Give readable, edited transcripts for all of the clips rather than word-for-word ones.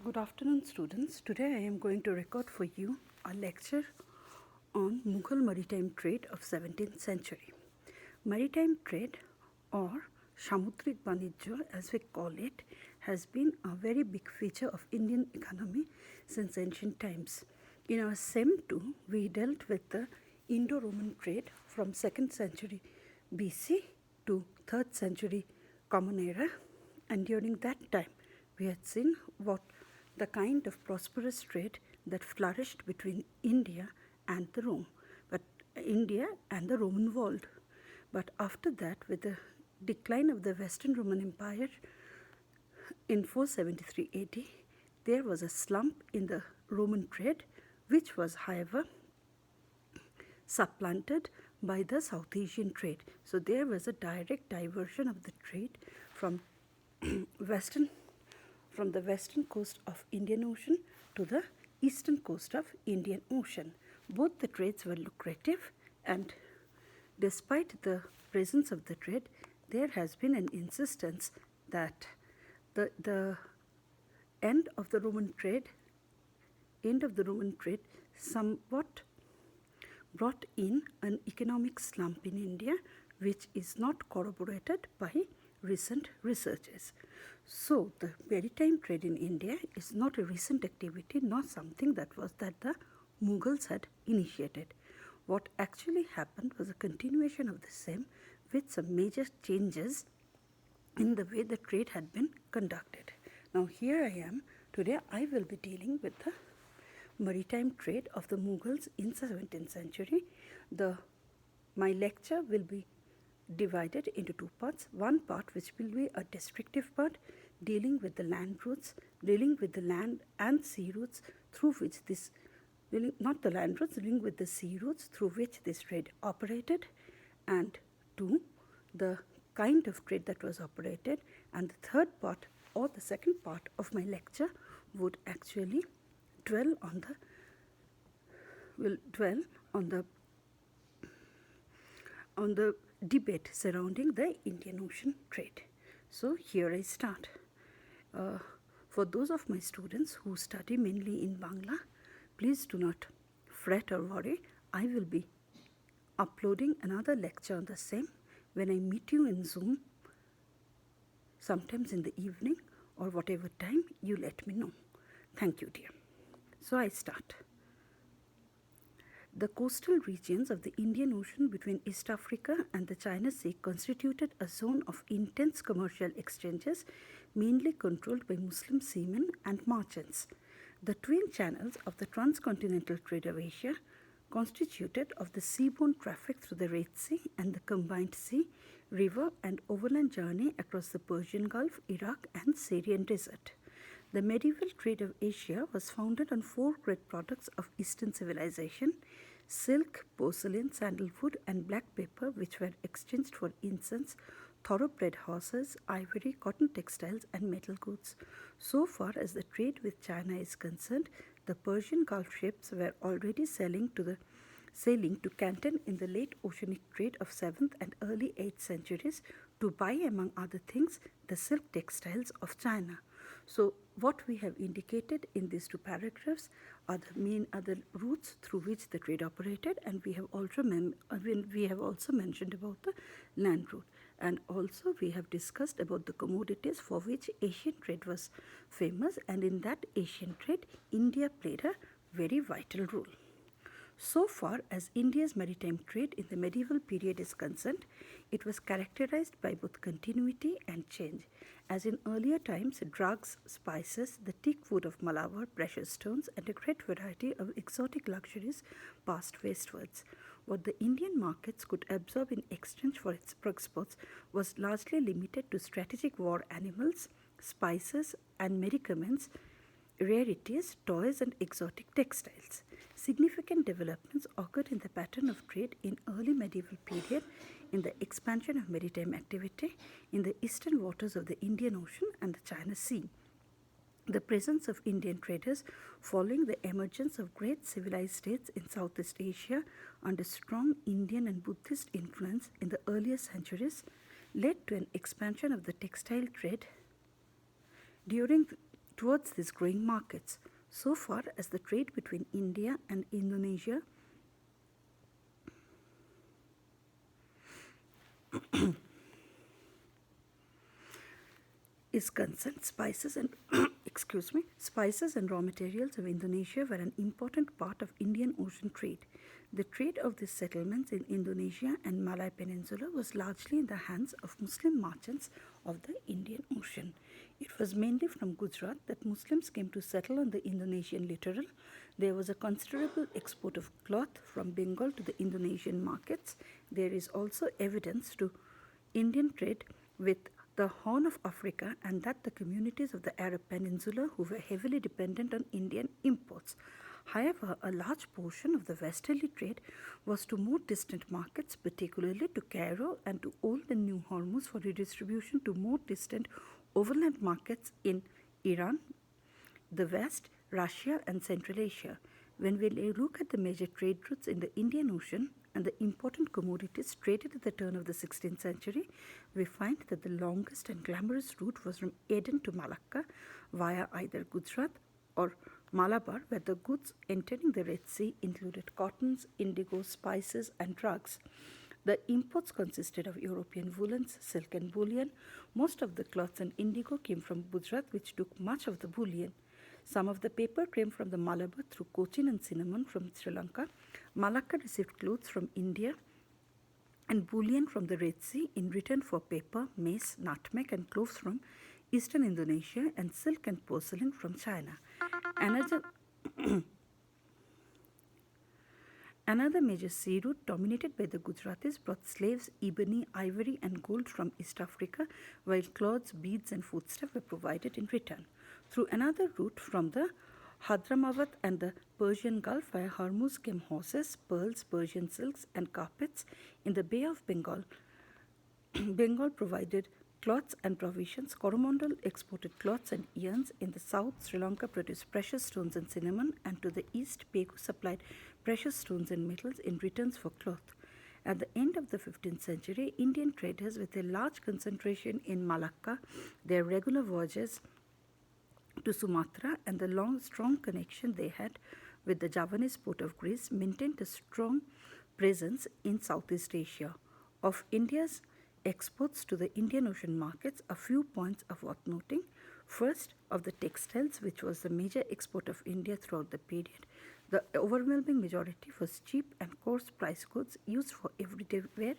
Good afternoon, students. Today I am going to record for you a lecture on Mughal maritime trade of 17th century. Maritime trade, or Samudrik Banijya as we call it, has been a very big feature of Indian economy since ancient times. In our SEM 2, we dealt with the Indo-Roman trade from 2nd century BC to 3rd century Common Era, and during that time we had seen what the kind of prosperous trade that flourished between India and the Roman world. But after that, with the decline of the Western Roman Empire in 473 AD, there was a slump in the Roman trade, which was, however, supplanted by the South Asian trade. So there was a direct diversion of the trade from from the western coast of Indian Ocean to the eastern coast of Indian Ocean. Both the trades were lucrative, and despite the presence of the trade, there has been an insistence that the end of the Roman trade somewhat brought in an economic slump in India, which is not corroborated by recent researches. So the maritime trade in India is not a recent activity, not something that the Mughals had initiated. What actually happened was a continuation of the same, with some major changes in the way the trade had been conducted. Now here I am. Today I will be dealing with the maritime trade of the Mughals in 17th century. My lecture will be divided into two parts. One part which will be a descriptive part, dealing with the land routes, dealing with the land and sea routes through which this, not the land routes, dealing with the sea routes through which this trade operated, and two, the kind of trade that was operated. And the third part, or the second part of my lecture, would actually dwell on the debate surrounding the Indian Ocean trade. So here I start. For those of my students who study mainly in Bangla, please do not fret or worry. I will be uploading another lecture on the same when I meet you in Zoom, sometimes in the evening or whatever time you let me know. Thank you, dear. So I start. The coastal regions of the Indian Ocean between East Africa and the China Sea constituted a zone of intense commercial exchanges, mainly controlled by Muslim seamen and merchants. The twin channels of the transcontinental trade of Asia constituted of the seaborne traffic through the Red Sea and the combined sea, river and overland journey across the Persian Gulf, Iraq and Syrian desert. The medieval trade of Asia was founded on four great products of Eastern civilization: silk, porcelain, sandalwood, and black pepper, which were exchanged for incense, thoroughbred horses, ivory, cotton textiles, and metal goods. So far as the trade with China is concerned, the Persian Gulf ships were already sailing to Canton in the late oceanic trade of 7th and early 8th centuries to buy, among other things, the silk textiles of China. So what we have indicated in these two paragraphs are the main other routes through which the trade operated, and we have also mentioned about the land route, and also we have discussed about the commodities for which Asian trade was famous, and in that Asian trade India played a very vital role. So far as India's maritime trade in the medieval period is concerned, it was characterized by both continuity and change. As in earlier times, drugs, spices, the teak wood of Malabar, precious stones, and a great variety of exotic luxuries passed westwards. What the Indian markets could absorb in exchange for its exports was largely limited to strategic war animals, spices, and medicaments, rarities, toys, and exotic textiles. Significant developments occurred in the pattern of trade in early medieval period in the expansion of maritime activity in the eastern waters of the Indian Ocean and the China Sea. The presence of Indian traders following the emergence of great civilized states in Southeast Asia under strong Indian and Buddhist influence in the earlier centuries led to an expansion of the textile trade during towards these growing markets. So far as the trade between India and Indonesia is concerned, spices and spices and raw materials of Indonesia were an important part of Indian Ocean trade. The trade of these settlements in Indonesia and Malay Peninsula was largely in the hands of Muslim merchants of the Indian Ocean. It was mainly from Gujarat that Muslims came to settle on the Indonesian littoral. There was a considerable export of cloth from Bengal to the Indonesian markets. There is also evidence to Indian trade with the Horn of Africa, and that the communities of the Arab Peninsula who were heavily dependent on Indian imports. However, a large portion of the westerly trade was to more distant markets, particularly to Cairo and to Old and New Hormuz for redistribution to more distant overland markets in Iran, the West, Russia and Central Asia. When we look at the major trade routes in the Indian Ocean and the important commodities traded at the turn of the 16th century, we find that the longest and glamorous route was from Aden to Malacca via either Gujarat or Malabar, where the goods entering the Red Sea included cottons, indigo, spices and drugs. The imports consisted of European woolens, silk and bullion. Most of the cloths and indigo came from Gujarat, which took much of the bullion. Some of the paper came from the Malabar through Cochin and cinnamon from Sri Lanka. Malacca received clothes from India and bullion from the Red Sea in return for paper, maize, nutmeg and cloves from eastern Indonesia and silk and porcelain from China. Another major sea route dominated by the Gujaratis brought slaves, ebony, ivory and gold from East Africa, while clothes, beads and foodstuff were provided in return. Through another route from the Hadramavat and the Persian Gulf via Hormuz came horses, pearls, Persian silks and carpets. In the Bay of Bengal, Bengal provided cloths and provisions. Coromandel exported cloths and yarns. In the south, Sri Lanka produced precious stones and cinnamon, and to the east, Pegu supplied precious stones and metals in returns for cloth. At the end of the 15th century, Indian traders with a large concentration in Malacca, their regular voyages to Sumatra and the strong connection they had with the Javanese port of Greece maintained a strong presence in Southeast Asia. Of India's exports to the Indian Ocean markets, a few points are worth noting. First, of the textiles, which was the major export of India throughout the period. The overwhelming majority was cheap and coarse price goods used for everyday wear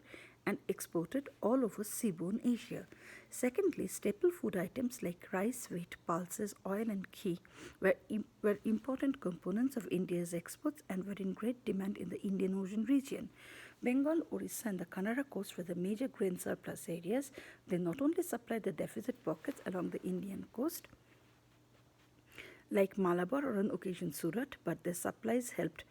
and exported all over seaborne Asia. Secondly, staple food items like rice, wheat, pulses, oil and ghee were important components of India's exports and were in great demand in the Indian Ocean region. Bengal, Orissa and the Kannada coast were the major grain surplus areas. They not only supplied the deficit pockets along the Indian coast, like Malabar or on occasion Surat, but their supplies helped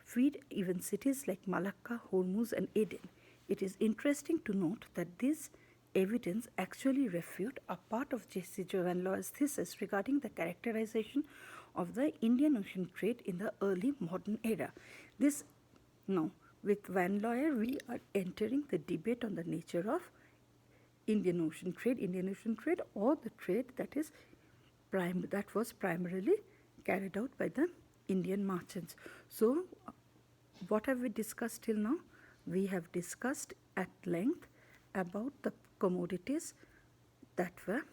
feed even cities like Malacca, Hormuz and Aden. It is interesting to note that this evidence actually refute a part of J.C. Van Looy's thesis regarding the characterization of the Indian Ocean trade in the early modern era. With Van Looy, we are entering the debate on the nature of Indian Ocean trade or the trade that was primarily carried out by the Indian merchants. So, what have we discussed till now? We have discussed at length about the commodities that were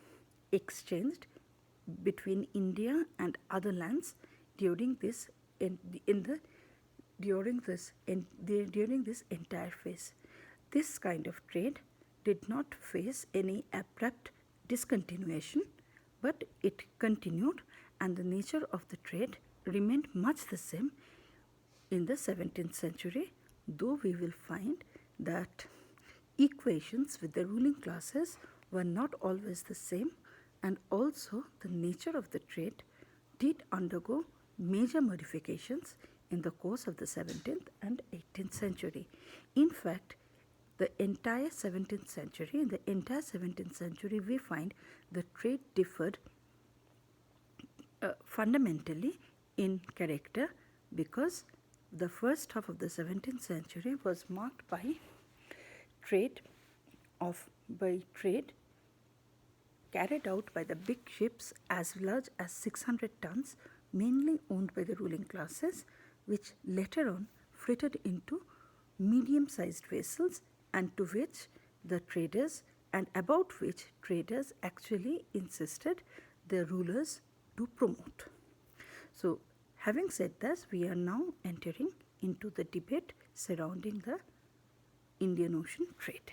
exchanged between India and other lands during this entire phase. This kind of trade did not face any abrupt discontinuation, but it continued, and the nature of the trade remained much the same in the 17th century, though we will find that equations with the ruling classes were not always the same, and also the nature of the trade did undergo major modifications in the course of the 17th and 18th century. In fact, in the entire 17th century, we find the trade differed fundamentally in character, because the first half of the 17th century was marked by trade carried out by the big ships as large as 600 tons, mainly owned by the ruling classes, which later on frittered into medium-sized vessels and to which the traders and about which traders actually insisted the rulers to promote. So, having said this, we are now entering into the debate surrounding the Indian Ocean trade.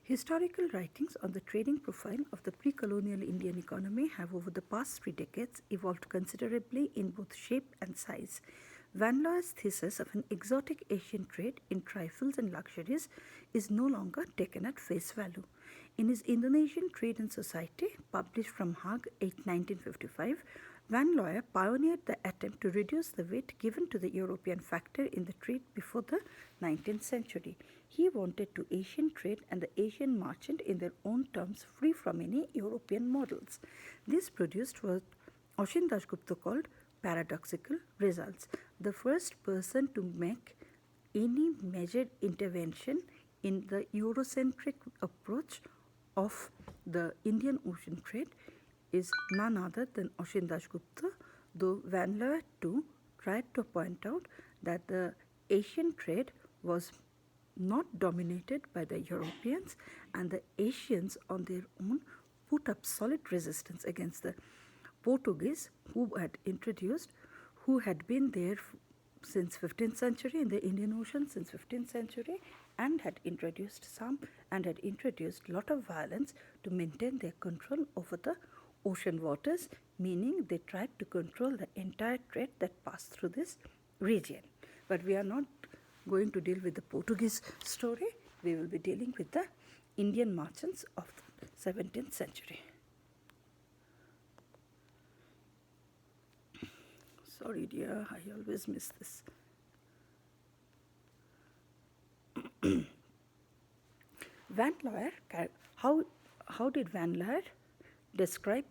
Historical writings on the trading profile of the pre-colonial Indian economy have over the past 3 decades evolved considerably in both shape and size. Van Laer's thesis of an exotic Asian trade in trifles and luxuries is no longer taken at face value. In his Indonesian Trade and Society, published from Hague 1955, Van Laer pioneered the attempt to reduce the weight given to the European factor in the trade before the 19th century. He wanted to Asian trade and the Asian merchant in their own terms, free from any European models. This produced what Oshin Dasgupta called paradoxical results. The first person to make any measured intervention in the Eurocentric approach of the Indian Ocean trade is none other than Oshin Dasgupta, though Van Laer too tried to point out that the Asian trade was not dominated by the Europeans, and the Asians on their own put up solid resistance against the Portuguese who had been there since 15th century in the Indian Ocean since 15th century and had introduced lot of violence to maintain their control over the ocean waters, meaning they tried to control the entire trade that passed through this region. But we are not going to deal with the Portuguese story. We will be dealing with the Indian merchants of the 17th century. Sorry dear, I always miss this. Van Laer, how did Van Laer describe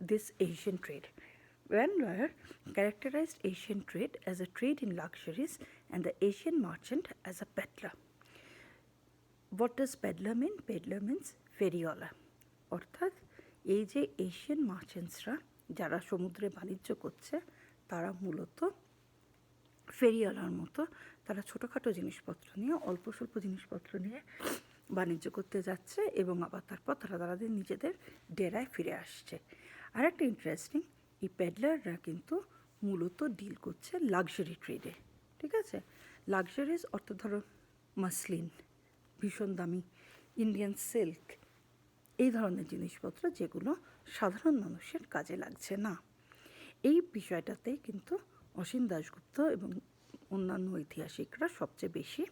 this Asian trade? Van Laer characterized Asian trade as a trade in luxuries and the Asian merchant as a peddler. What does peddler mean? Peddler means ফেরিওয়ালা। অর্থাৎ এই যে Asian মার্চেন্টসরা যারা সমুদ্রে বাণিজ্য করছে তারা মূলত ফেরিওয়ালার মতো, তারা ছোটোখাটো জিনিসপত্র নিয়ে অল্প স্বল্প জিনিসপত্র নিয়ে বাণিজ্য করতে যাচ্ছে এবং আবার তারপর তাদের নিজেদের ডেরায় ফিরে আসছে। আর একটা ইন্টারেস্টিং, এই পেডলাররা কিন্তু মূলত ডিল করছে লাক্সারি ট্রেডে। ঠিক আছে, লাক্সারিজ অর্থ ধরো মাসলিন, ভীষণ দামি ইন্ডিয়ান সিল্ক, এই ধরনের জিনিসপত্র যেগুলো সাধারণ মানুষের কাজে লাগছে না। এই বিষয়টাতেই কিন্তু অসীম দাশগুপ্ত এবং অন্যান্য ঐতিহাসিকরা সবচেয়ে বেশি